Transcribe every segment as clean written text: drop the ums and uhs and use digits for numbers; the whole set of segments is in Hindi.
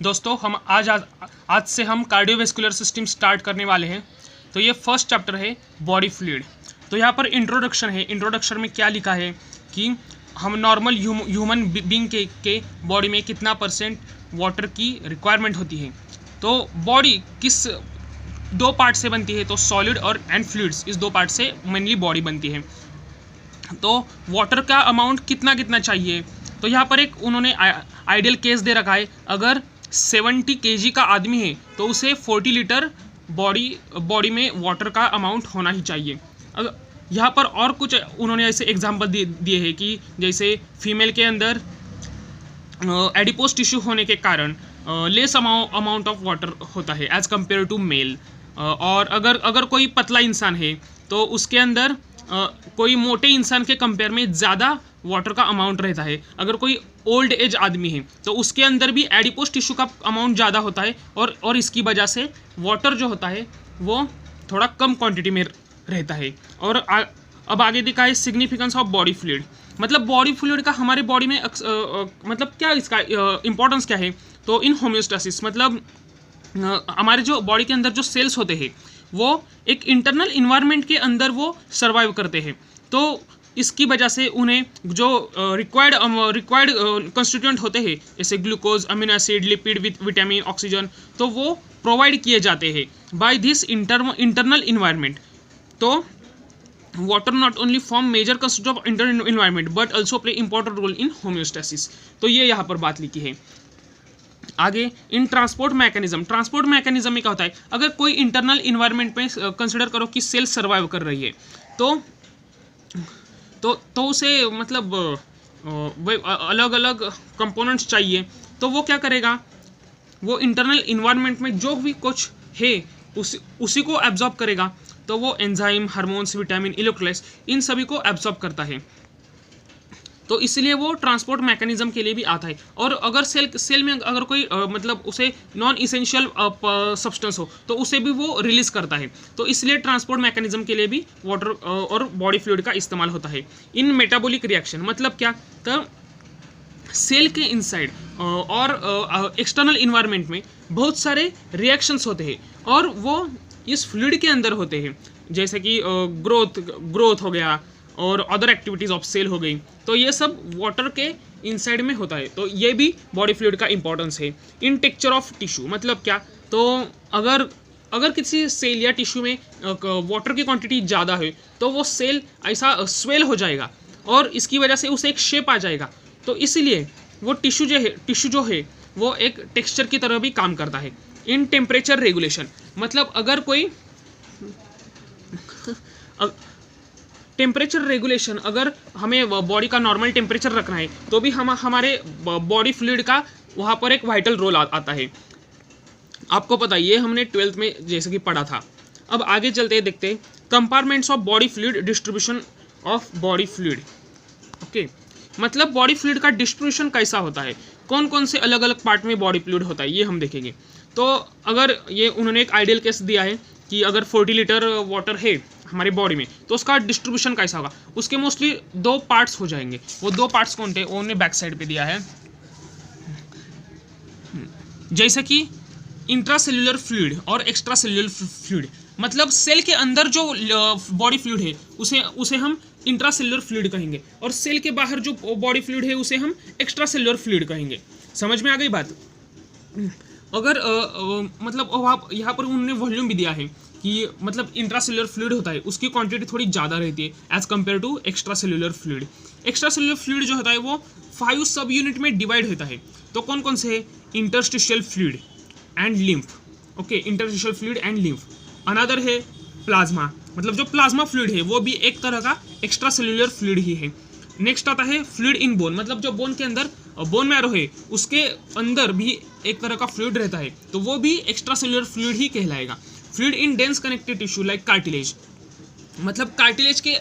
दोस्तों हम आज से हम कार्डियोवैस्कुलर सिस्टम स्टार्ट करने वाले हैं। तो ये फर्स्ट चैप्टर है बॉडी फ्लूइड। तो यहाँ पर इंट्रोडक्शन है। इंट्रोडक्शन में क्या लिखा है कि हम नॉर्मल ह्यूमन बीइंग के बॉडी में कितना परसेंट वाटर की रिक्वायरमेंट होती है। तो बॉडी किस दो पार्ट से बनती है, तो सॉलिड और एंड फ्लूइड्स, इस दो पार्ट से मेनली बॉडी बनती है। तो वाटर का अमाउंट कितना कितना चाहिए, तो यहाँ पर एक उन्होंने आइडियल केस दे रखा है। अगर 70 kg का आदमी है तो उसे 40 लीटर बॉडी में वाटर का अमाउंट होना ही चाहिए। अगर यहाँ पर और कुछ उन्होंने ऐसे एग्जांपल दिए हैं कि जैसे फीमेल के अंदर एडिपोज टिश्यू होने के कारण लेस अमाउंट ऑफ वाटर होता है एज कम्पेयर टू मेल। और अगर कोई पतला इंसान है तो उसके अंदर कोई मोटे इंसान के कंपेयर में ज़्यादा वाटर का अमाउंट रहता है। अगर कोई ओल्ड एज आदमी है तो उसके अंदर भी एडिपोज टिश्यू का अमाउंट ज़्यादा होता है और इसकी वजह से वाटर जो होता है वो थोड़ा कम क्वांटिटी में रहता है। और अब आगे देखा है सिग्निफिकेंस ऑफ बॉडी फ्लूइड। मतलब बॉडी फ्लूइड का हमारे बॉडी में मतलब क्या इसका इम्पोर्टेंस क्या है, तो इन होम्योस्टेसिस मतलब हमारे जो बॉडी के अंदर जो सेल्स होते हैं वो एक इंटरनल इन्वायरमेंट के अंदर वो सर्वाइव करते हैं। तो इसकी वजह से उन्हें जो रिक्वायर्ड कंस्टिट्यूएंट होते हैं जैसे glucose, amino acid, lipid, vitamin, oxygen, तो वो प्रोवाइड किए जाते हैं बाय दिस इंटरनल इन्वायरमेंट। तो water not only form major constituent of internal environment but also play important role in homeostasis. तो ये यहाँ पर बात लिखी है। आगे इन ट्रांसपोर्ट मैकेनिज्म में क्या होता है, अगर कोई इंटरनल इन्वायरमेंट में कंसिडर करो कि सेल सर्वाइव कर रही है तो उसे मतलब अलग अलग कंपोनेंट्स चाहिए। तो वो क्या करेगा, वो इंटरनल इन्वायरमेंट में जो भी कुछ है उसी को एब्जॉर्ब करेगा। तो वो एंजाइम, हार्मोन्स, विटामिन, इलेक्ट्रोलाइट्स, इन सभी को एब्जॉर्ब करता है। तो इसलिए वो ट्रांसपोर्ट मैकेनिज्म के लिए भी आता है। और अगर सेल में अगर कोई मतलब उसे नॉन इसेंशियल सब्सटेंस हो तो उसे भी वो रिलीज करता है। तो इसलिए ट्रांसपोर्ट मैकेनिज्म के लिए भी वाटर और बॉडी फ्लूइड का इस्तेमाल होता है। इन मेटाबॉलिक रिएक्शन मतलब क्या, तो सेल के इनसाइड और एक्सटर्नल इन्वायरमेंट में बहुत सारे रिएक्शंस होते हैं और वो इस फ्लूइड के अंदर होते हैं, जैसे कि ग्रोथ हो गया और अदर एक्टिविटीज़ ऑफ सेल हो गई। तो ये सब वाटर के इनसाइड में होता है। तो ये भी बॉडी फ्लूइड का इंपॉर्टेंस है। इन टेक्सचर ऑफ टिश्यू मतलब क्या, तो अगर किसी सेल या टिश्यू में वाटर की क्वांटिटी ज़्यादा है तो वो सेल ऐसा स्वेल हो जाएगा और इसकी वजह से उसे एक शेप आ जाएगा। तो इसीलिए वो टिश्यू जो है वो एक टेक्सचर की तरह भी काम करता है। इन टेम्परेचर रेगुलेशन मतलब अगर कोई टेम्परेचर रेगुलेशन, अगर हमें बॉडी का नॉर्मल टेम्परेचर रखना है तो भी हमारे बॉडी फ्लूइड का वहाँ पर एक वाइटल रोल आता है। आपको पता है, ये हमने 12th में जैसे कि पढ़ा था। अब आगे चलते हैं, देखते हैं compartments of body fluid, distribution of body fluid. Okay, मतलब बॉडी फ्लूइड का डिस्ट्रीब्यूशन कैसा होता है, कौन कौन से अलग अलग पार्ट में बॉडी फ्लूइड होता है, ये हम देखेंगे। तो अगर ये उन्होंने एक आइडियल केस दिया है कि अगर 40 लीटर वाटर है हमारी बॉडी में तो उसका डिस्ट्रीब्यूशन कैसा होगा। उसके मोस्टली 2 पार्ट्स हो जाएंगे। वो 2 पार्ट्स कौन थे, उन्होंने बैक साइड पे दिया है। जैसे कि इंट्रासेल्युलर फ्लूइड और एक्स्ट्रा सेल्युलर फ्लूइड, मतलब सेल के अंदर जो बॉडी फ्लूइड है उसे हम इंट्रासेल्युलर फ्लूइड कहेंगे और सेल के बाहर जो बॉडी फ्लूइड है उसे हम एक्स्ट्रा सेल्युलर फ्लूइड कहेंगे। समझ में आ गई बात। अगर मतलब यहाँ पर उन्होंने वॉल्यूम भी दिया है कि मतलब इंट्रासेल्युलर फ्लूइड होता है उसकी क्वांटिटी थोड़ी ज़्यादा रहती है as compare to extra cellular fluid. Extra cellular fluid जो होता है वो 5 सब यूनिट में डिवाइड होता है। तो कौन कौन से है, interstitial fluid and lymph. Okay, interstitial fluid and lymph. Another है प्लाज्मा, मतलब जो प्लाज्मा फ्लूइड है वो भी एक तरह का एक्स्ट्रा सेल्युलर फ्लूइड ही है। नेक्स्ट आता है फ्लूइड इन बोन, मतलब जो बोन के अंदर बोन मैरो है उसके अंदर भी एक तरह का फ्लूइड रहता है तो वो भी एक्स्ट्रा सेल्युलर फ्लूइड ही कहलाएगा। Fluid in dense connective tissue like cartilage, मतलब कार्टिलेज के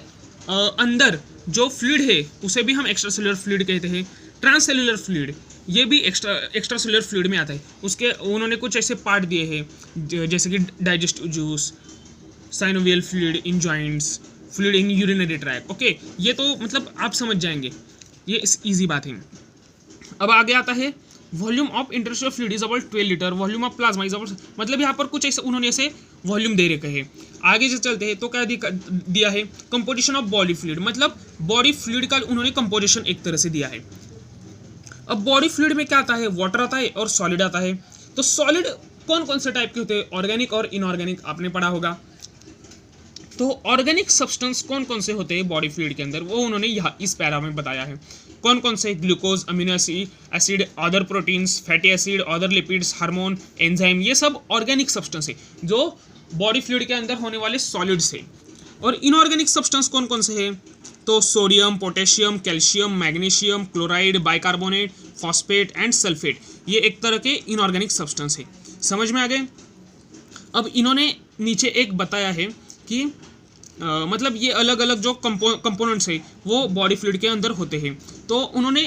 अंदर जो फ्लूइड है उसे भी हम एक्स्ट्रा सेल्युलर फ्लूइड कहते हैं। ट्रांससेल्युलर फ्लूइड ये भी एक्स्ट्रा सेल्युलर फ्लूइड में आता है। उसके उन्होंने कुछ ऐसे पार्ट दिए हैं जैसे कि digestive juice, synovial fluid in joints, fluid in urinary tract. Okay, ये तो मतलब आप समझ जाएंगे, ये इजी बात है। अब आगे आता है volume of interstitial fluid is about 12 litre, volume of plasma is about, मतलब यहाँ पर कुछ ऐसे उन्होंने ऐसे वॉल्यूम दे रखे हैं। आगे से चलते हैं तो क्या दिया है, कंपोजिशन ऑफ बॉडी फ्लूइड, मतलब बॉडी फ्लूइड का उन्होंने कंपोजिशन एक तरह से दिया है। अब बॉडी फ्लूइड में क्या आता है, वाटर आता है और सॉलिड आता है। तो सॉलिड कौन कौन से टाइप के होते हैं, ऑर्गेनिक और इनऑर्गेनिक, आपने पढ़ा होगा। तो ऑर्गेनिक सब्सटेंस कौन कौन से होते हैं बॉडी फ्लूइड के अंदर, वो उन्होंने यहाँ इस पैरा में बताया है। कौन कौन से, glucose, amino acid, other proteins, fatty acid, other lipids, hormone, enzyme, ये सब ऑर्गेनिक सब्सटेंस है जो बॉडी फ्लूइड के अंदर होने वाले सॉलिड्स है। और इनऑर्गेनिक सब्सटेंस कौन कौन से हैं, तो sodium, potassium, calcium, magnesium, chloride, bicarbonate, phosphate and sulphate, ये एक तरह के इनऑर्गेनिक सब्सटेंस है। समझ में आ गए। अब इन्होंने नीचे एक बताया है कि मतलब ये अलग अलग जो कंपोनेंट्स है वो बॉडी फ्लूइड के अंदर होते हैं। तो उन्होंने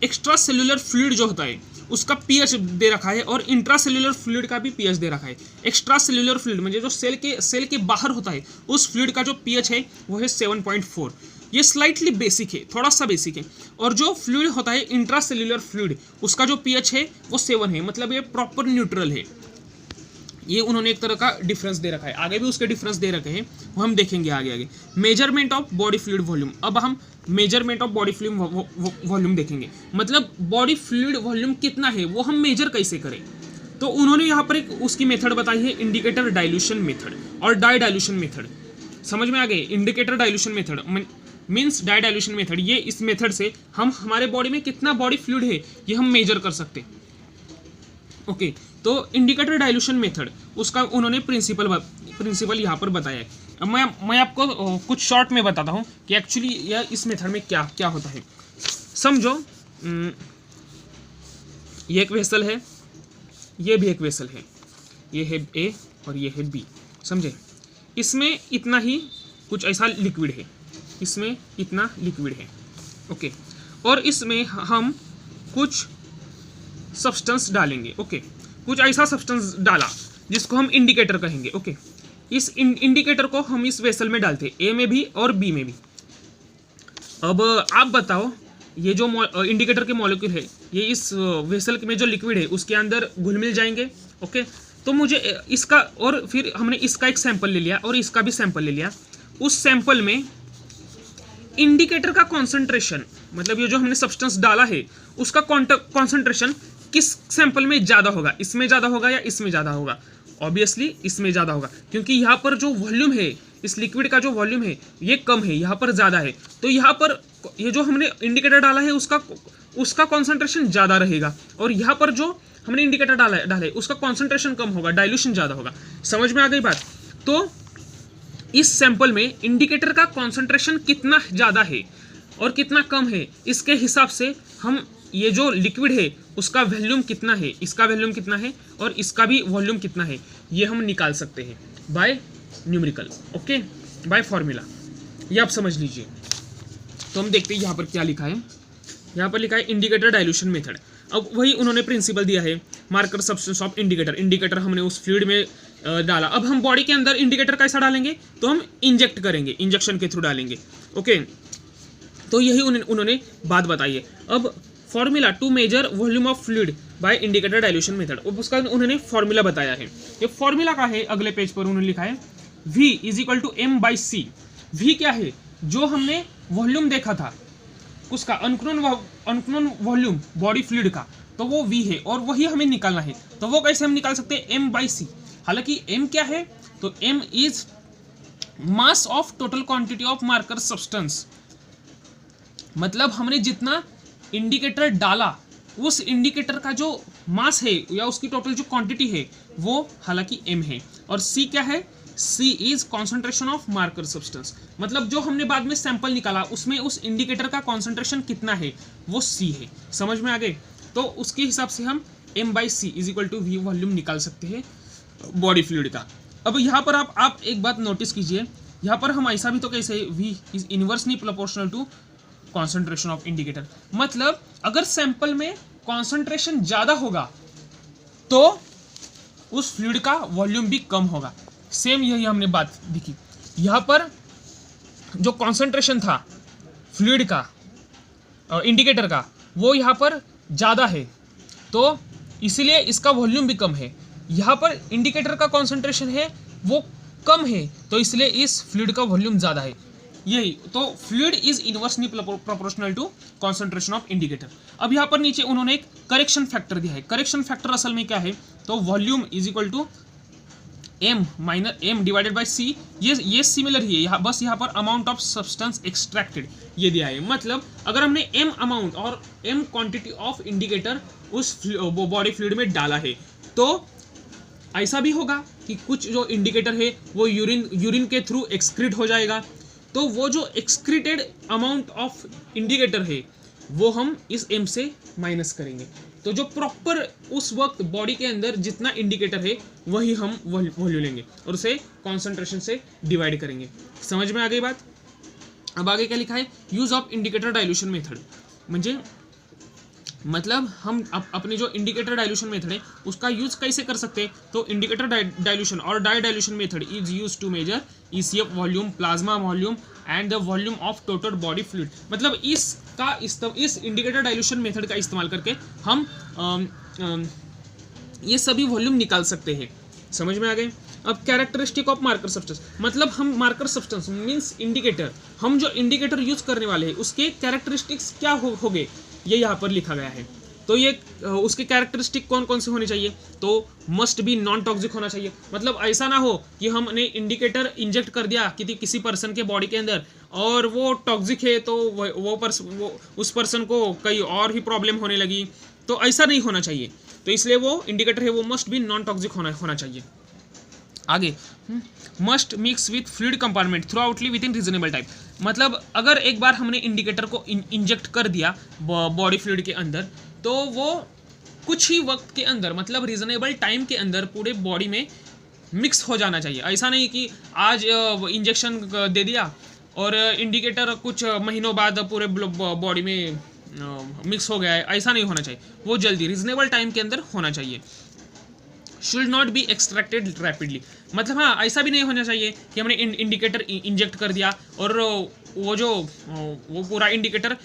एक्स्ट्रा सेल्यूलर फ्लूइड जो होता है उसका पीएच दे रखा है और इंट्रा सेल्यूलर फ्लूइड का भी पीएच दे रखा है। एक्स्ट्रा सेल्यूलर फ्लूइड म्हणजे जो सेल के बाहर होता है उस फ्लूइड का जो पीएच है वो है 7.4। ये स्लाइटली बेसिक है, थोड़ा सा बेसिक है। और जो फ्लूइड होता है इंट्रा सेल्यूलर फ्लूइड, उसका जो पीएच है वो 7 है, मतलब ये प्रॉपर न्यूट्रल है। ये उन्होंने एक तरह का डिफरेंस दे रखा है। आगे भी उसके डिफरेंस दे रखे हैं, वो हम देखेंगे आगे। Measurement of body fluid volume, अब हम measurement of body fluid volume देखेंगे, मतलब बॉडी फ्लूइड वॉल्यूम कितना है वो हम मेजर कैसे करें। तो उन्होंने यहाँ पर एक उसकी मेथड बताई है, इंडिकेटर डाइल्यूशन मेथड और डाई डाइल्यूशन मेथड। समझ में आ गए, indicator dilution method means dye dilution method. ये इस मेथड से हम हमारे बॉडी में कितना बॉडी फ्लूइड है ये हम मेजर कर सकते हैं। ओके, तो इंडिकेटर डाइल्यूशन मेथड, उसका उन्होंने प्रिंसिपल यहाँ पर बताया है। अब मैं आपको कुछ शॉर्ट में बताता हूँ कि एक्चुअली यह इस मेथड में क्या क्या होता है। समझो, ये एक वेसल है, ये भी एक वेसल है, ये है ए और ये है बी, समझे। इसमें इतना ही कुछ ऐसा लिक्विड है, इसमें इतना लिक्विड है, ओके। और इसमें हम कुछ सब्सटेंस डालेंगे, ओके। कुछ ऐसा सब्सटेंस डाला जिसको हम इंडिकेटर कहेंगे, ओके। इस इंडिकेटर को हम इस वेसल में डालते हैं, ए में भी और बी में भी। अब आप बताओ, ये जो इंडिकेटर के मॉलिक्यूल है ये इस वेसल में जो लिक्विड है उसके अंदर घुल मिल जाएंगे, ओके। तो मुझे इसका, और फिर हमने इसका एक सैंपल ले लिया और इसका भी सैंपल ले लिया। उस सैंपल में इंडिकेटर का कॉन्सेंट्रेशन, मतलब ये जो हमने सब्सटेंस डाला है उसका कॉन्सेंट्रेशन किस सैंपल में ज़्यादा होगा, इसमें ज़्यादा होगा या इसमें ज़्यादा होगा। ऑब्वियसली इसमें ज़्यादा होगा, क्योंकि यहाँ पर जो वॉल्यूम है, इस लिक्विड का जो वॉल्यूम है ये कम है, यहाँ पर ज़्यादा है। तो यहाँ पर ये जो हमने इंडिकेटर डाला है उसका कॉन्सेंट्रेशन ज़्यादा रहेगा, और यहाँ पर जो हमने इंडिकेटर डाला है उसका कॉन्सेंट्रेशन कम होगा, डाइल्यूशन ज़्यादा होगा। समझ में आ गई बात। तो इस सैंपल में इंडिकेटर का कॉन्सेंट्रेशन कितना ज़्यादा है और कितना कम है, इसके हिसाब से हम ये जो लिक्विड है उसका वॉल्यूम कितना है, इसका वॉल्यूम कितना है और इसका भी वॉल्यूम कितना है, ये हम निकाल सकते हैं by numerical, okay, by formula. ये आप समझ लीजिए। तो हम देखते हैं यहाँ पर क्या लिखा है। यहाँ पर लिखा है इंडिकेटर डाइल्यूशन मेथड। अब वही उन्होंने प्रिंसिपल दिया है, marker substance of indicator. Indicator हमने उस फ्लूइड में डाला। अब हम बॉडी के अंदर इंडिकेटर कैसा डालेंगे, तो हम इंजेक्ट करेंगे, इंजेक्शन के थ्रू डालेंगे, ओके। तो यही उन्होंने बात बताई है। अब formula to measure volume of fluid by indicator dilution method, उसका उन्होंने फॉर्मूला बताया है। ये फॉर्मूला का है, अगले पेज पर उन्होंने लिखा है V = m/c। V क्या है, जो हमने वॉल्यूम देखा था उसका अननोन वॉल्यूम बॉडी फ्लूइड का, तो वो V है और वही हमें निकालना है। तो वो कैसे हम निकाल सकते हैं, m/c। हालांकि m क्या है, तो m is mass of total quantity of marker substance, मतलब हमने जितना इंडिकेटर डाला उस इंडिकेटर का जो मास है या उसकी टोटल जो क्वांटिटी है वो हालांकि m है। और c क्या है, c is concentration of marker substance, मतलब जो हमने बाद में सैंपल निकाला उसमें उस इंडिकेटर का कॉन्सेंट्रेशन कितना है वो c है। समझ में आ गए। तो उसके हिसाब से हम m/c = v वॉल्यूम निकाल सकते हैं बॉडी फ्लूइड का। अब यहाँ पर आप एक बात नोटिस कीजिए, यहाँ पर हम ऐसा भी तो कैसे v is inversely proportional to concentration of indicator, मतलब अगर सैंपल में कॉन्सेंट्रेशन ज़्यादा होगा तो उस फ्लूइड का वॉल्यूम भी कम होगा। सेम यही हमने बात देखी। यहाँ पर जो कॉन्सेंट्रेशन था फ्लूइड का, इंडिकेटर का, वो यहाँ पर ज़्यादा है, तो इसीलिए इसका वॉल्यूम भी कम है। यहाँ पर इंडिकेटर का कॉन्सेंट्रेशन है वो कम है, तो इसलिए इस फ्लूइड का वॉल्यूम ज़्यादा है। यही तो fluid is inversely proportional to concentration of indicator. अब यहाँ पर नीचे उन्होंने एक करेक्शन फैक्टर दिया है। करेक्शन फैक्टर असल में क्या है, तो volume is equal to m divided by c। ये सिमिलर ही है, यहाँ बस यहाँ पर अमाउंट ऑफ सब्सटेंस एक्सट्रैक्टेड ये दिया है। मतलब अगर हमने m अमाउंट और m क्वांटिटी ऑफ इंडिकेटर उस बॉडी फ्लूइड में डाला है, तो ऐसा भी होगा कि कुछ जो इंडिकेटर है वो यूरिन के थ्रू एक्सक्रीट हो जाएगा, तो वो जो एक्सक्रीटेड अमाउंट ऑफ इंडिकेटर है वो हम इस m से माइनस करेंगे। तो जो प्रॉपर उस वक्त बॉडी के अंदर जितना इंडिकेटर है वही हम वॉल्यूम लेंगे और उसे कॉन्सेंट्रेशन से डिवाइड करेंगे। समझ में आ गई बात। अब आगे क्या लिखा है, use of indicator dilution method. मतलब हम अपने जो इंडिकेटर डाइल्यूशन मेथड है उसका यूज कैसे कर सकते हैं, तो इंडिकेटर डाइल्यूशन और dye dilution method is use to measure ECF volume, plasma volume and the volume of total body fluid. मतलब इस इंडिकेटर डाइल्यूशन मेथड का इस्तेमाल करके हम ये सभी वॉल्यूम निकाल सकते हैं। समझ में आ गए। अब कैरेक्टरिस्टिक ऑफ मार्कर सब्सटेंस, मतलब हम मार्कर सब्सटेंस मीन्स इंडिकेटर, हम जो इंडिकेटर यूज करने वाले हैं उसके कैरेक्टरिस्टिक्स क्या हो गए ये यहाँ पर लिखा गया है। तो ये उसके कैरेक्टरिस्टिक कौन कौन से होने चाहिए, तो मस्ट बी नॉन टॉक्सिक होना चाहिए। मतलब ऐसा ना हो कि हमने इंडिकेटर इंजेक्ट कर दिया किसी पर्सन के बॉडी के अंदर और वो टॉक्सिक है, तो वो उस पर्सन को कई और ही प्रॉब्लम होने लगी, तो ऐसा नहीं होना चाहिए। तो इसलिए वो इंडिकेटर है वो मस्ट बी नॉन टॉक्सिक होना चाहिए। आगे must mix with fluid compartment through outly within reasonable time. मतलब अगर एक बार हमने इंडिकेटर को इंजेक्ट कर दिया बॉडी फ्लूइड के अंदर, तो वो कुछ ही वक्त के अंदर मतलब रीजनेबल टाइम के अंदर पूरे बॉडी में मिक्स हो जाना चाहिए। ऐसा नहीं कि आज इंजेक्शन दे दिया और इंडिकेटर कुछ महीनों बाद पूरे बॉडी में मिक्स हो गया है, ऐसा नहीं होना चाहिए। वो जल्दी रीजनेबल टाइम के अंदर होना चाहिए। Should not be extracted rapidly. मतलब हाँ, ऐसा भी नहीं होना चाहिए कि हमने इंडिकेटर इंजेक्ट कर दिया और वो पूरा इंडिकेटर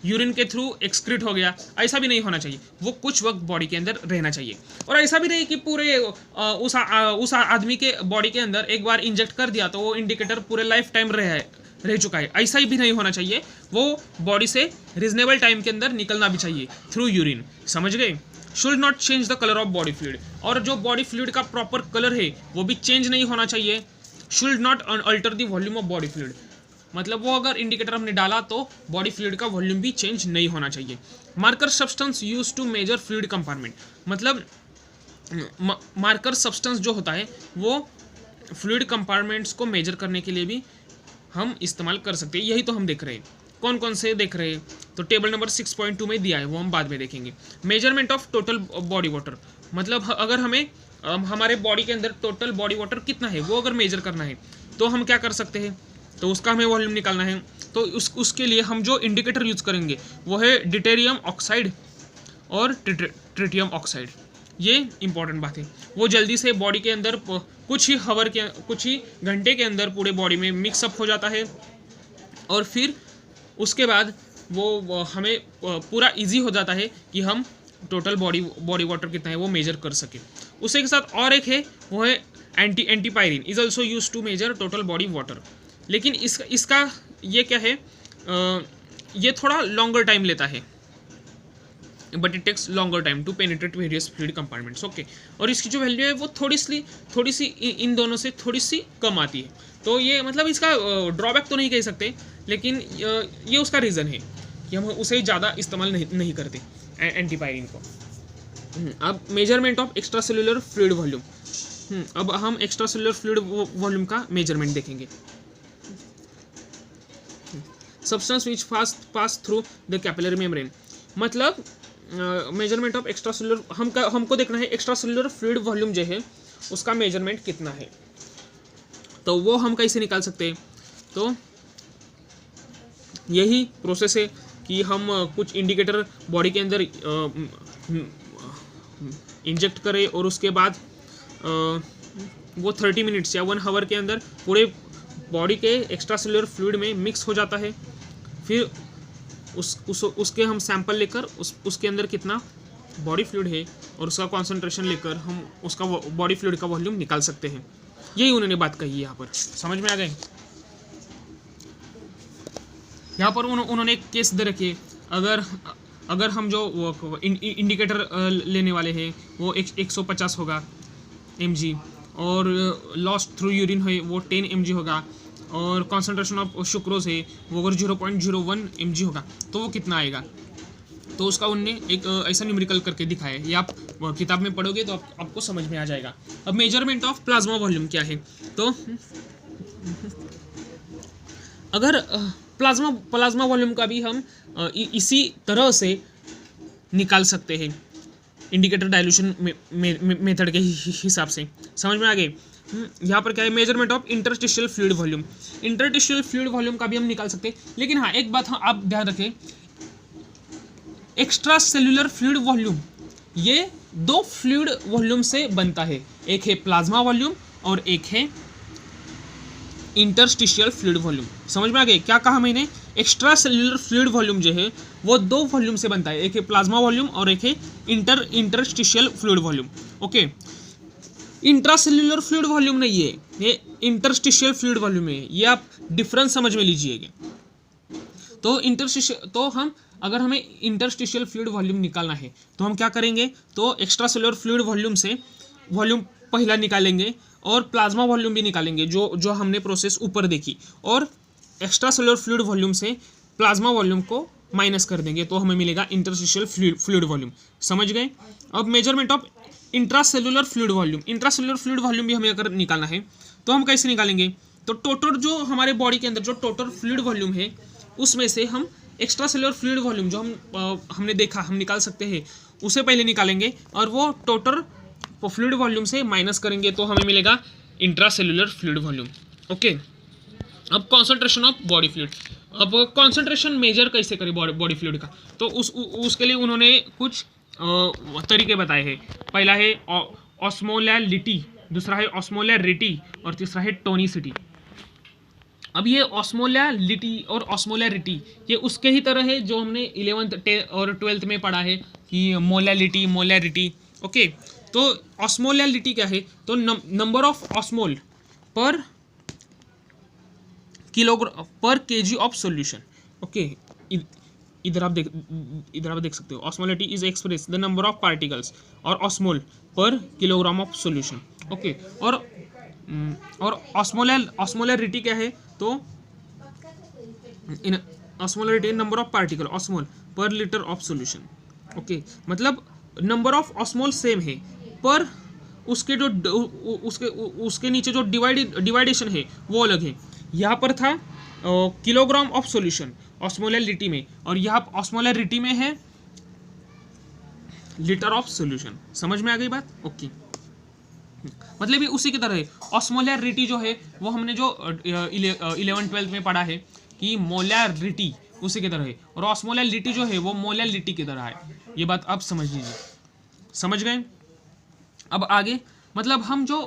यूरिन के थ्रू एक्सक्रीट हो गया, ऐसा भी नहीं होना चाहिए। वो कुछ वक्त बॉडी के अंदर रहना चाहिए। और ऐसा भी नहीं कि पूरे उस आदमी के बॉडी के अंदर एक बार इंजेक्ट कर दिया तो वो इंडिकेटर पूरे लाइफ टाइम रह चुका है, ऐसा ही भी नहीं होना चाहिए। वो बॉडी से रीजनेबल टाइम के अंदर निकलना भी चाहिए थ्रू यूरिन। समझ गए। Should not change the colour of body fluid, और जो बॉडी फ्लूइड का प्रॉपर कलर है वो भी चेंज नहीं होना चाहिए। Should not alter the volume of body fluid, मतलब वो अगर इंडिकेटर हमने डाला तो बॉडी फ्लूइड का वॉल्यूम भी चेंज नहीं होना चाहिए। Marker substance use to measure fluid compartment, मतलब मार्कर सब्सटेंस जो होता है वो फ्लूइड कंपार्टमेंट्स को मेजर करने के लिए भी हम इस्तेमाल कर सकते हैं। यही तो हम देख रहे हैं। कौन कौन से देख रहे हैं, तो टेबल नंबर 6.2 में दिया है, वो हम बाद में देखेंगे। Measurement of total body water, मतलब अगर हमें हमारे बॉडी के अंदर टोटल बॉडी वाटर कितना है वो अगर मेजर करना है तो हम क्या कर सकते हैं, तो उसका हमें वॉल्यूम निकालना है। तो उसके लिए हम जो इंडिकेटर यूज़ करेंगे वो है डिटेरियम ऑक्साइड और ट्रिटियम ऑक्साइड। ये इंपॉर्टेंट बात है। वो जल्दी से बॉडी के अंदर कुछ ही घंटे के अंदर पूरे बॉडी में मिक्सअप हो जाता है और फिर उसके बाद वो हमें पूरा इजी हो जाता है कि हम टोटल बॉडी वाटर कितना है वो मेजर कर सके। उसी के साथ और एक है वो है antipyrine is also use to measure total body water. लेकिन इसका ये क्या है, ये थोड़ा लॉन्गर टाइम लेता है, but it takes longer time to penetrate various fluid compartments. Okay, और इसकी जो वैल्यू है वो थोड़ी सी इन दोनों से थोड़ी सी कम आती है। तो ये मतलब इसका ड्रॉबैक तो नहीं कह सकते, लेकिन ये उसका रीज़न है कि हम उसे ज़्यादा इस्तेमाल नहीं करते एंटीपायरिन को। अब measurement of extra cellular fluid volume. अब हम एक्स्ट्रा सेलुलर फ्लूइड वॉल्यूम का मेजरमेंट देखेंगे। Substance which pass through the capillary membrane, मतलब मेजरमेंट ऑफ एक्स्ट्रा सेलुलर हमको देखना है एक्स्ट्रा सेलुलर फ्लूइड वॉल्यूम जो है उसका मेजरमेंट कितना है। तो वो हम कैसे निकाल सकते हैं, तो यही प्रोसेस है कि हम कुछ इंडिकेटर बॉडी के अंदर इंजेक्ट करें और उसके बाद वो 30 मिनट्स या 1 आवर के अंदर पूरे बॉडी के एक्स्ट्रा सेलुलर फ्लूइड में मिक्स हो जाता है। फिर उसके हम सैंपल लेकर उसके अंदर कितना बॉडी फ्लूइड है और उसका कॉन्सेंट्रेशन लेकर हम उसका बॉडी फ्लूइड का वॉल्यूम निकाल सकते हैं। यही उन्होंने बात कही है यहाँ पर, समझ में आ गए। यहाँ पर उन्होंने एक केस दे रखी है, अगर हम जो इंडिकेटर लेने वाले हैं वो 150 होगा mg और लॉस थ्रू यूरिन है वो 10 mg होगा और कॉन्सेंट्रेशन ऑफ सुक्रोज है वो अगर 0.01 mg होगा तो वो कितना आएगा। तो उसका उनने एक ऐसा न्यूमेरिकल करके दिखाया है, ये आप किताब में पढ़ोगे तो आपको समझ में आ जाएगा। अब मेजरमेंट ऑफ प्लाज्मा वॉल्यूम क्या है, तो अगर प्लाज्मा वॉल्यूम का भी हम इसी तरह से निकाल सकते हैं इंडिकेटर डाइल्यूशन मेथड के हिसाब से, समझ में आ गए। यहाँ पर क्या है, measurement of interstitial fluid volume. Interstitial fluid volume का भी हम निकाल सकते हैं, लेकिन हाँ एक बात आप ध्यान रखें, एक्स्ट्रा सेल्यूलर फ्लूइड वॉल्यूम ये दो फ्लूइड वॉल्यूम से बनता है, एक है प्लाज्मा वॉल्यूम और एक है इंटरस्टिशियल फ्लूइड वॉल्यूम। समझ में आ गए क्या कहा मैंने, एक्स्ट्रा सेल्यूलर फ्लूइड वॉल्यूम जो है वो दो वॉल्यूम से बनता है, एक है प्लाज्मा वॉल्यूम और एक है interstitial fluid volume. Okay, intracellular fluid volume नहीं है, ये इंटरस्टिशियल फ्लूइड वॉल्यूम है, ये आप डिफरेंस समझ में लीजिएगा। तो हम अगर हमें इंटरस्टिशियल फ्लूइड वॉल्यूम निकालना है तो हम क्या करेंगे, तो एक्स्ट्रा सेल्यूलर फ्लूइड वॉल्यूम से वॉल्यूम पहला निकालेंगे और प्लाज्मा वॉल्यूम भी निकालेंगे जो हमने प्रोसेस ऊपर देखी, और एक्स्ट्रा सेल्यूलर फ्लूइड वॉल्यूम से प्लाज्मा वॉल्यूम को माइनस कर देंगे तो हमें मिलेगा इंटरस्टिशियल फ्लूइड वॉल्यूम। समझ गए। अब measurement of intracellular fluid volume, intracellular fluid volume भी हमें अगर निकालना है तो हम कैसे निकालेंगे, तो टोटल जो हमारे बॉडी के अंदर जो टोटल फ्लूइड वॉल्यूम है उसमें से हम एक्स्ट्रा सेल्यूलर फ्लूइड वॉल्यूम जो हमने देखा हम निकाल सकते हैं उसे पहले निकालेंगे और वो टोटल फ्लूइड वॉल्यूम से माइनस करेंगे तो हमें मिलेगा इंट्रासेल्यूलर फ्लूइड वॉल्यूम। ओके, अब कॉन्सेंट्रेशन ऑफ बॉडी फ्लूइड। अब कॉन्सेंट्रेशन मेजर कैसे करें बॉडी फ्लूइड का, तो उसके लिए उन्होंने कुछ तरीके बताए हैं। पहला है ऑस्मोलैलिटी, दूसरा है ऑस्मोलैरिटी और तीसरा है टोनिसिटी। अब ये ऑस्मोलैलिटी और ऑस्मोलैरिटी ये उसके ही तरह है जो हमने 11th और 12th में पढ़ा है कि मोलैलिटी मोलैरिटी। ओके, तो ऑस्मोलैलिटी क्या है, तो number of osmol per kilogram per KG of solution. Okay, इधर आप देख सकते हो, osmolality is express the number of particles और osmol per kilogram of solution. Okay, और ऑस्मोलैरिटी क्या है, तो in osmolarity number of particle osmol per litre of solution. Okay, मतलब नंबर ऑफ ऑस्मोल सेम है पर उसके जो उसके नीचे जो डिवाइडेशन है वो अलग है। यहाँ पर था किलोग्राम ऑफ सॉल्यूशन ऑस्मोलैरिटी में और यहाँ ऑस्मोलैरिटी में है लीटर ऑफ सॉल्यूशन। समझ में आ गई बात। ओके, मतलब ये उसी की तरह है। ऑस्मोलैरिटी जो है वो हमने जो 11th-12th में पढ़ा है कि मोलैरिटी उसी की तरह है और ऑस्मोलैरिटी जो है वो मोलैलिटी की तरह है। ये बात आप समझ लीजिए, समझ गए। अब आगे मतलब हम जो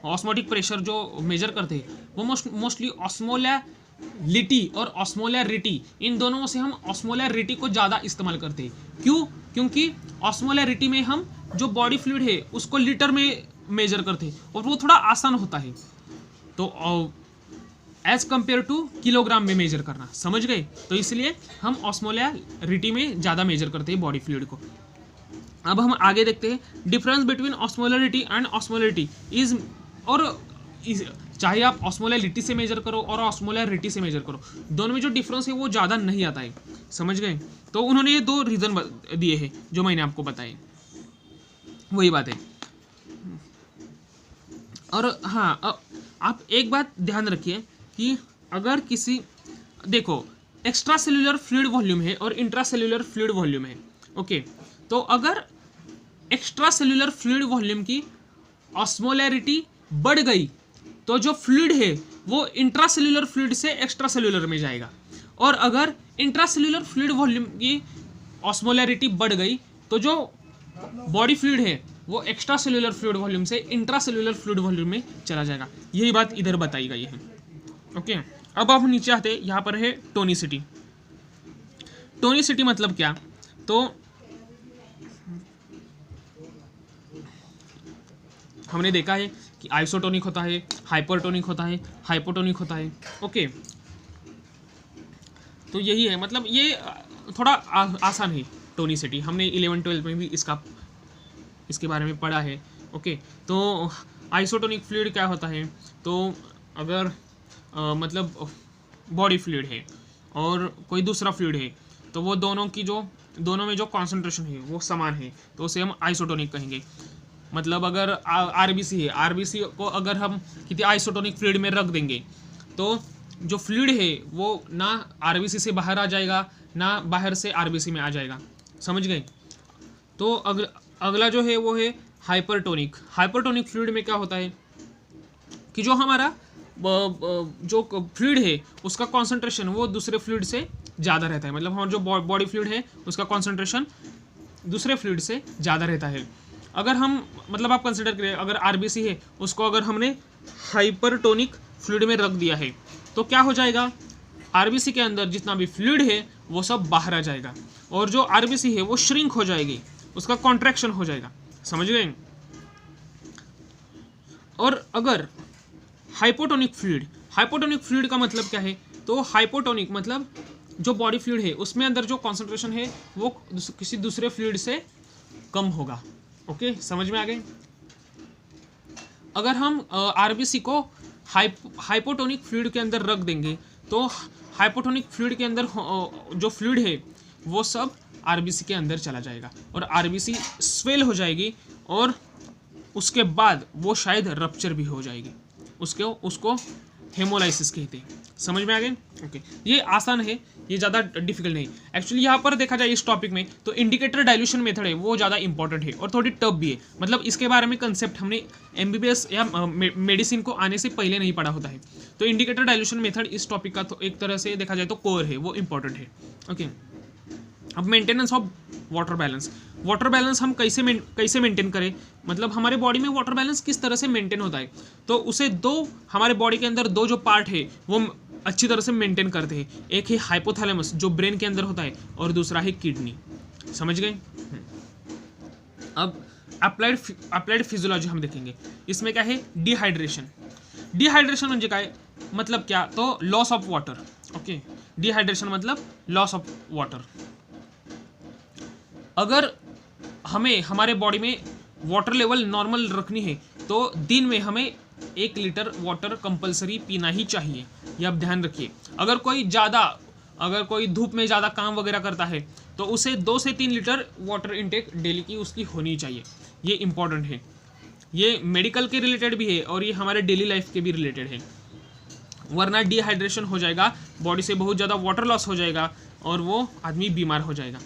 ऑस्मोटिक प्रेशर जो मेजर करते हैं वो मोस्टली ऑस्मोलैलिटी और ऑस्मोलैरिटी, इन दोनों में से हम ऑस्मोलैरिटी को ज़्यादा इस्तेमाल करते हैं। क्यों? क्योंकि ऑस्मोलैरिटी में हम जो बॉडी फ्लूइड है उसको लीटर में मेजर करते हैं और वो थोड़ा आसान होता है, तो एज कंपेयर टू किलोग्राम में मेजर करना। समझ गए। तो इसलिए हम ऑस्मोलैरिटी में ज़्यादा मेजर करते हैं बॉडी फ्लूइड को। अब हम आगे देखते हैं difference between osmolarity and osmolarity is, और चाहे आप ऑस्मोलैरिटी से मेजर करो और ऑस्मोलैरिटी से मेजर करो, दोनों में जो डिफरेंस है वो ज़्यादा नहीं आता है। समझ गए। तो उन्होंने ये दो रीज़न दिए हैं जो मैंने आपको बताए, वही बात है। और हाँ, आप एक बात ध्यान रखिए कि अगर किसी, देखो एक्स्ट्रा सेल्यूलर फ्लूइड वॉल्यूम है और इंट्रा सेल्यूलर फ्लूइड वॉल्यूम है। ओके, तो अगर एक्स्ट्रा सेल्यूलर फ्लूइड वॉल्यूम की ऑस्मोलैरिटी बढ़ गई तो जो फ्लूइड है वो इंट्रा सेल्यूलर फ्लूइड से एक्स्ट्रा सेल्यूलर में जाएगा, और अगर इंट्रा सेल्यूलर फ्लूइड वॉल्यूम की ऑस्मोलैरिटी बढ़ गई तो जो बॉडी फ्लूइड है वो एक्स्ट्रा सेल्यूलर फ्लूइड वॉल्यूम से इंट्रा सेल्यूलर फ्लूइड वॉल्यूम में चला जाएगा। यही बात इधर बताई गई है। ओके, अब आप नीचे आते हैं, यहाँ पर है टोनिसिटी। टोनिसिटी मतलब क्या, तो हमने देखा है कि आइसोटोनिक होता है, हाइपरटोनिक होता है, हाइपोटोनिक होता है। ओके, तो यही है, मतलब ये थोड़ा आसान है टोनिसिटी, हमने 11-12 में भी इसके बारे में पढ़ा है। ओके, तो आइसोटोनिक फ्लूइड क्या होता है, तो अगर मतलब बॉडी फ्लूइड है और कोई दूसरा फ्लूइड है, तो वो दोनों में जो कॉन्सेंट्रेशन है वो समान है, तो उसे हम आइसोटोनिक कहेंगे। मतलब अगर आरबीसी है, आरबीसी को अगर हम किसी आइसोटोनिक फ्लूइड में रख देंगे तो जो फ्लूइड है वो ना आरबीसी से बाहर आ जाएगा, ना बाहर से आरबीसी में आ जाएगा। समझ गए? तो अगला जो है वो है हाइपरटोनिक। हाइपरटोनिक फ्लूइड में क्या होता है कि जो हमारा जो फ्लूइड है उसका कॉन्सेंट्रेशन वो दूसरे फ्लूइड से ज़्यादा रहता है। मतलब हमारा जो बॉडी फ्लूइड है उसका कॉन्सेंट्रेशन दूसरे फ्लूइड से ज़्यादा रहता है। अगर हम मतलब आप कंसिडर करें, अगर आरबीसी है उसको अगर हमने हाइपरटोनिक फ्लूइड में रख दिया है तो क्या हो जाएगा, आरबीसी के अंदर जितना भी फ्लूइड है वो सब बाहर आ जाएगा और जो आरबीसी है वो श्रिंक हो जाएगी, उसका कॉन्ट्रैक्शन हो जाएगा। समझ गए? और अगर हाइपोटोनिक फ्लूइड का मतलब क्या है, तो हाइपोटोनिक मतलब जो बॉडी फ्लूइड है उसमें अंदर जो कॉन्सेंट्रेशन है वो किसी दूसरे फ्लूइड से कम होगा। ओके, समझ में आ गए? अगर हम आरबीसी को हाइपोटोनिक फ्लूइड के अंदर रख देंगे तो हाइपोटोनिक फ्लूइड के अंदर जो फ्लूइड है वो सब आरबीसी के अंदर चला जाएगा और आरबीसी स्वेल हो जाएगी और उसके बाद वो शायद रप्चर भी हो जाएगी। उसको हेमोलाइसिस कहते हैं। समझ में आ गए? ओके, ये आसान है, ये ज़्यादा डिफिकल्ट नहीं। एक्चुअली यहाँ पर देखा जाए इस टॉपिक में तो इंडिकेटर डाइल्यूशन मेथड है वो ज़्यादा इंपॉर्टेंट है और थोड़ी टफ भी है। मतलब इसके बारे में कंसेप्ट हमने एमबीबीएस या मेडिसिन को आने से पहले नहीं पढ़ा होता है। तो इंडिकेटर डाइल्यूशन मेथड इस टॉपिक का तो एक तरह से देखा जाए तो कोर है, वो इंपॉर्टेंट है। ओके, अब मेंटेनेंस ऑफ वाटर बैलेंस हम कैसे मेंटेन करें, मतलब हमारे बॉडी में वाटर बैलेंस किस तरह से मेंटेन होता है, तो उसे हमारे बॉडी के अंदर दो जो पार्ट है वो अच्छी तरह से मेंटेन करते हैं। एक है हाइपोथैलेमस जो ब्रेन के अंदर होता है और दूसरा है किडनी। समझ गए? अब अप्लाइड फिजियोलॉजी हम देखेंगे। इसमें क्या है, डिहाइड्रेशन म्हणजे काय, मतलब क्या, तो loss of water. Okay, dehydration मतलब लॉस ऑफ वाटर। अगर हमें हमारे बॉडी में वाटर लेवल नॉर्मल रखनी है तो दिन में हमें 1 लीटर वाटर कंपलसरी पीना ही चाहिए, ये आप ध्यान रखिए। अगर कोई धूप में ज़्यादा काम वगैरह करता है तो उसे 2 से 3 लीटर वाटर इनटेक डेली की उसकी होनी चाहिए, ये इंपॉर्टेंट है। ये मेडिकल के रिलेटेड भी है और ये हमारे डेली लाइफ के भी रिलेटेड है, वरना डिहाइड्रेशन हो जाएगा, बॉडी से बहुत ज़्यादा वाटर लॉस हो जाएगा और वो आदमी बीमार हो जाएगा।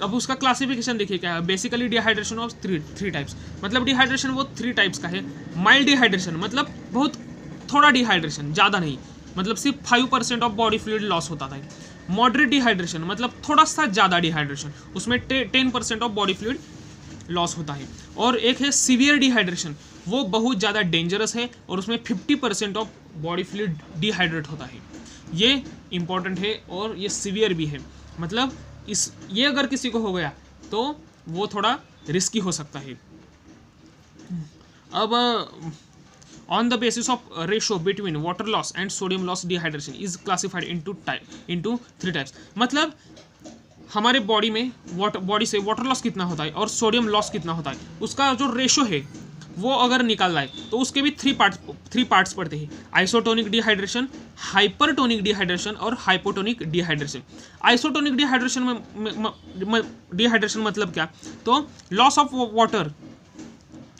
अब उसका क्लासिफिकेशन देखिए क्या है। Basically dehydration of three types, मतलब डिहाइड्रेशन वो 3 टाइप्स का है। माइल्ड डिहाइड्रेशन मतलब बहुत थोड़ा डिहाइड्रेशन, ज़्यादा नहीं, मतलब सिर्फ 5% ऑफ बॉडी फ्लूइड लॉस होता था। मॉडरेट डिहाइड्रेशन मतलब थोड़ा सा ज़्यादा डिहाइड्रेशन, उसमें 10% ऑफ बॉडी फ्लूइड लॉस होता है। और एक है सीवियर डिहाइड्रेशन, वो बहुत ज़्यादा डेंजरस है और उसमें 50% ऑफ बॉडी फ्लूइड डिहाइड्रेट होता है। ये इंपॉर्टेंट है और ये सीवियर भी है, मतलब ये अगर किसी को हो गया तो वो थोड़ा रिस्की हो सकता है। अब on the basis of ratio between water loss and sodium loss dehydration is classified into 3 types. मतलब हमारे बॉडी में बॉडी से वाटर लॉस कितना होता है और सोडियम लॉस कितना होता है, उसका जो रेशो है वो अगर निकालना है तो उसके भी 3 पार्ट्स पड़ते हैं। आइसोटोनिक डिहाइड्रेशन, हाइपरटोनिक डिहाइड्रेशन और हाइपोटोनिक डिहाइड्रेशन। आइसोटोनिक डिहाइड्रेशन मतलब क्या, तो loss of water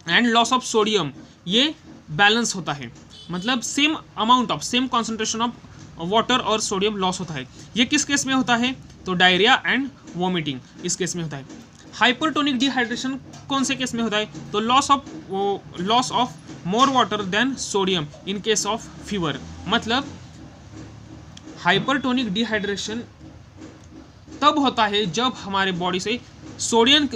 and loss of sodium ये बैलेंस होता है, मतलब सेम कॉन्सेंट्रेशन ऑफ वाटर और सोडियम लॉस होता है। ये किस केस में होता है, तो डायरिया एंड वॉमिटिंग इस केस में होता है। हाइपरटोनिक डिहाइड्रेशन कौन से केस में होता है, तो loss of more water than sodium in case of fever. मतलब हाइपरटोनिक डिहाइड्रेशन तब होता है जब हमारे बॉडी से सोडियम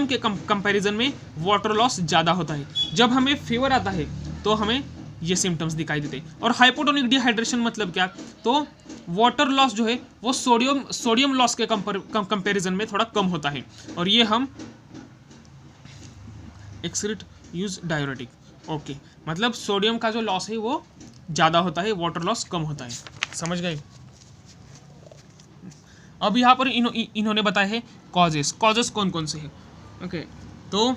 के कंपैरिजन में वाटर लॉस ज़्यादा होता है। जब हमें फीवर आता है तो हमें ये सिम्टम्स दिखाई देते हैं। और हाइपोटोनिक डिहाइड्रेशन मतलब क्या, तो वाटर लॉस जो है वो सोडियम लॉस के कंपैरिजन में थोड़ा कम होता है, और ये हम एक्सक्रीट यूज डायूरेटिक। ओके, मतलब सोडियम का जो लॉस है वो ज़्यादा होता है, वाटर लॉस कम होता है। समझ गए। अब यहाँ पर इन्होंने बताया है कॉजेस कौन कौन से हैं। ओके, तो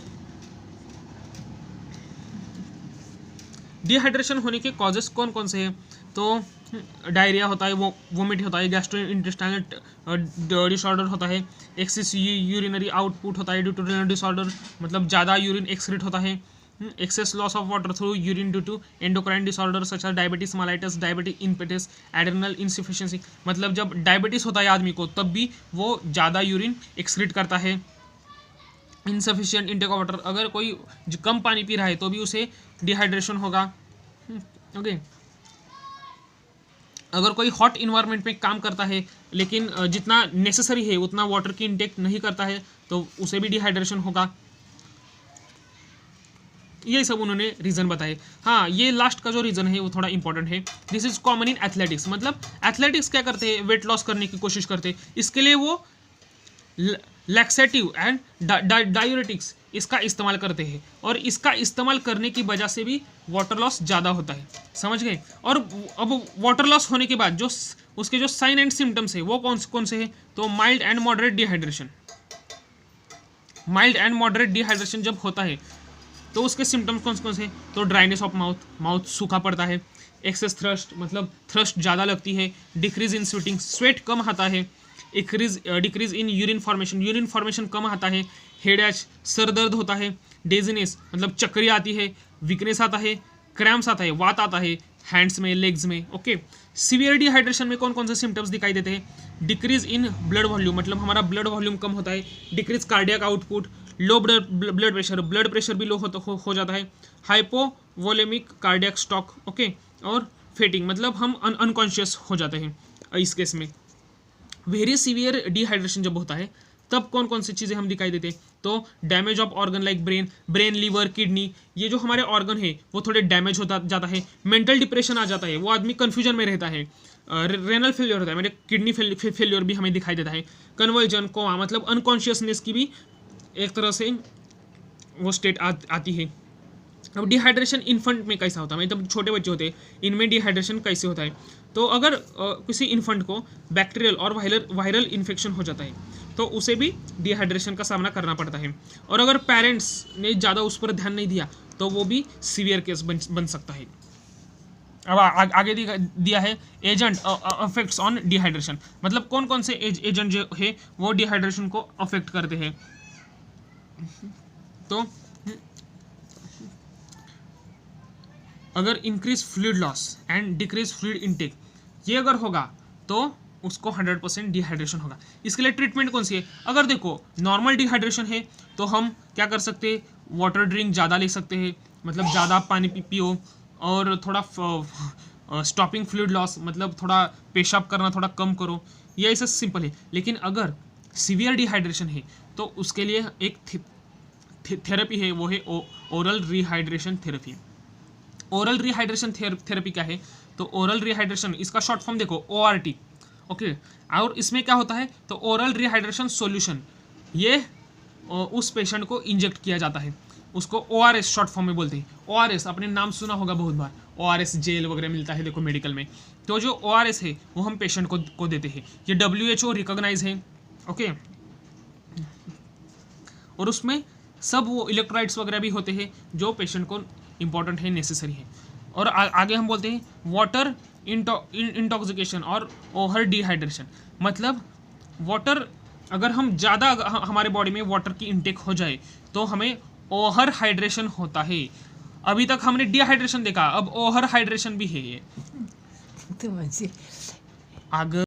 डिहाइड्रेशन होने के कॉजेस कौन कौन से हैं, तो डायरिया होता है, वो वोमिट होता है, गैस्ट्रोइंटेस्टाइनल डिसऑर्डर होता है, एक्सेस यूरिनरी आउटपुट होता है ड्यू टू रेनल डिसऑर्डर, मतलब ज़्यादा यूरिन एक्सक्रीट होता है, excess loss of water through urine due to endocrine disorder such as diabetes mellitus, diabetic insipidus, adrenal insufficiency, मतलब जब डायबिटीज होता है आदमी को तब भी वो ज़्यादा यूरिन एक्सक्रीट करता है। इनसफिशिएंट इंटेक ऑफ वाटर, अगर कोई कम पानी पी रहा है तो भी उसे डिहाइड्रेशन होगा। ओके, अगर कोई हॉट इन्वायरमेंट में काम करता है लेकिन जितना नेसेसरी है उतना वाटर की इंटेक नहीं करता है तो उसे भी डिहाइड्रेशन होगा। ये सब उन्होंने रीज़न बताए। हाँ, ये लास्ट का जो रीज़न है वो थोड़ा इंपॉर्टेंट है। This is common in athletics, मतलब एथलेटिक्स क्या करते हैं, वेट लॉस करने की कोशिश करते हैं, इसके लिए वो लैक्सेटिव एंड डायूरेटिक्स इसका इस्तेमाल करते हैं, और इसका इस्तेमाल करने की वजह से भी वाटर लॉस ज़्यादा होता है। समझ गए। और अब वाटर लॉस होने के बाद जो उसके जो साइन एंड सिम्टम्स है वो कौन से हैं, तो mild and moderate dehydration. Mild and moderate dehydration जब होता है तो उसके सिम्टम्स कौन से हैं, तो ड्राइनेस ऑफ माउथ सूखा पड़ता है, एक्सेस थ्रस्ट मतलब थ्रस्ट ज़्यादा लगती है, डिक्रीज इन स्वेटिंग स्वेट कम आता है, डिक्रीज इन यूरिन फॉर्मेशन कम आता है, हेडेच सर दर्द होता है, डेजीनेस मतलब चक्री आती है, वीकनेस आता है, क्रैम्प्स आता है, वात आता है हैंड्स में, लेग्स में। ओके, सीवियर डिहाइड्रेशन में कौन कौन से सिम्टम्स दिखाई देते हैं, डिक्रीज इन ब्लड वॉल्यूम मतलब हमारा ब्लड वॉल्यूम कम होता है, decrease cardiac output, low blood pressure भी लो हो जाता है, हाइपोवोलेमिक कार्डियक स्टॉक। ओके, और फेटिंग मतलब हम अनकॉन्शियस हो जाते हैं इस केस में। वेरी सीवियर डिहाइड्रेशन जब होता है तब कौन कौन सी चीज़ें हम दिखाई देते हैं, तो damage of organ like brain liver kidney, ये जो हमारे ऑर्गन है वो थोड़े डैमेज होता जाता है, मेंटल डिप्रेशन आ जाता है, वो आदमी कन्फ्यूजन में रहता है, रेनल फेलियर होता है, मेरे किडनी फेलियर भी हमें दिखाई देता है, कन्वर्जन कोमा मतलब अनकॉन्शियसनेस की भी एक तरह से वो स्टेट आती है। अब डिहाइड्रेशन इन्फेंट में कैसा होता है, मतलब छोटे बच्चे होते हैं इनमें डिहाइड्रेशन कैसे होता है, तो अगर किसी इन्फेंट को बैक्टीरियल और वायरल इन्फेक्शन हो जाता है तो उसे भी डिहाइड्रेशन का सामना करना पड़ता है, और अगर पेरेंट्स ने ज़्यादा उस पर ध्यान नहीं दिया तो वो भी सीवियर केस बन सकता है। अब आगे दिया है एजेंट अफेक्ट्स ऑन डिहाइड्रेशन, मतलब कौन कौन से एजेंट जो है वो डिहाइड्रेशन को अफेक्ट करते हैं, तो अगर increase fluid loss and decrease fluid intake ये अगर होगा तो उसको 100% डिहाइड्रेशन होगा। इसके लिए ट्रीटमेंट कौन सी है, अगर देखो नॉर्मल डिहाइड्रेशन है तो हम क्या कर सकते हैं, वाटर ड्रिंक ज़्यादा ले सकते हैं, मतलब ज़्यादा पानी पियो, और थोड़ा स्टॉपिंग फ्लूइड लॉस मतलब थोड़ा पेशाब करना थोड़ा कम करो, ये ऐसा सिंपल है। लेकिन अगर सीवियर डिहाइड्रेशन है तो उसके लिए एक थेरेपी है, वो है oral rehydration therapy. Oral rehydration therapy क्या है, तो ओरल रिहाइड्रेशन इसका शॉर्ट फॉर्म देखो ORT। ओके, और इसमें क्या होता है, तो ओरल रिहाइड्रेशन सॉल्यूशन ये उस पेशेंट को इंजेक्ट किया जाता है, उसको ORS शॉर्ट फॉर्म में बोलते हैं। ORS आपने नाम सुना होगा बहुत बार, ORS जेल वगैरह मिलता है देखो मेडिकल में, तो जो ORS है वो हम पेशेंट को देते हैं, ये WHO रिकॉग्नाइज है। ओके, और उसमें सब वो इलेक्ट्रोलाइट्स वगैरह भी होते हैं जो पेशेंट को इम्पॉर्टेंट है, नेसेसरी है। और आगे हम बोलते हैं वाटर इंटॉक्सिकेशन और ओवर डिहाइड्रेशन, मतलब वाटर अगर हम ज़्यादा हमारे बॉडी में वाटर की इंटेक हो जाए तो हमें ओवर हाइड्रेशन होता है। अभी तक हमने डिहाइड्रेशन देखा, अब ओवर हाइड्रेशन भी है ये। तो आगे